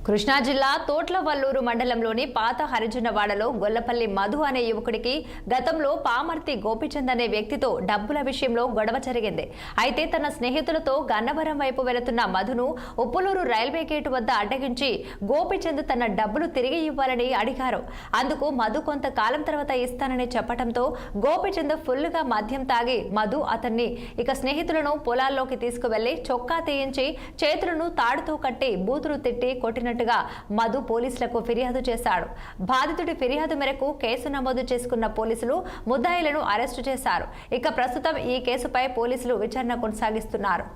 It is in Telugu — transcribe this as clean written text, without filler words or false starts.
కృష్ణా జిల్లా తోట్లవల్లూరు మండలంలోని పాత హరిజనవాడలో గొల్లపల్లి మధు అనే యువకుడికి గతంలో పామర్తి గోపిచంద్ అనే వ్యక్తితో డబ్బుల విషయంలో గొడవ జరిగింది. అయితే తన స్నేహితులతో గన్నవరం వైపు వెళుతున్న మధును ఉప్పులూరు రైల్వే గేటు వద్ద అడ్డగించి గోపిచంద్ తన డబ్బులు తిరిగి ఇవ్వాలని అడిగారు. అందుకు మధు కొంతకాలం తర్వాత ఇస్తానని చెప్పడంతో గోపిచంద్ ఫుల్గా మద్యం తాగి మధు అతన్ని స్నేహితులను పొలాల్లోకి తీసుకువెళ్లి చొక్కా తీయించి చేతులను తాడుతో కట్టి బూతులు తిట్టి కొట్టినట్టుగా మధు పోలీసులకు ఫిర్యాదు చేశాడు. బాధితుడి ఫిర్యాదు మేరకు కేసు నమోదు చేసుకున్న పోలీసులు ముద్దాయిలను అరెస్టు చేశారు. ప్రస్తుతం ఈ కేసుపై పోలీసులు విచారణ కొనసాగిస్తున్నారు.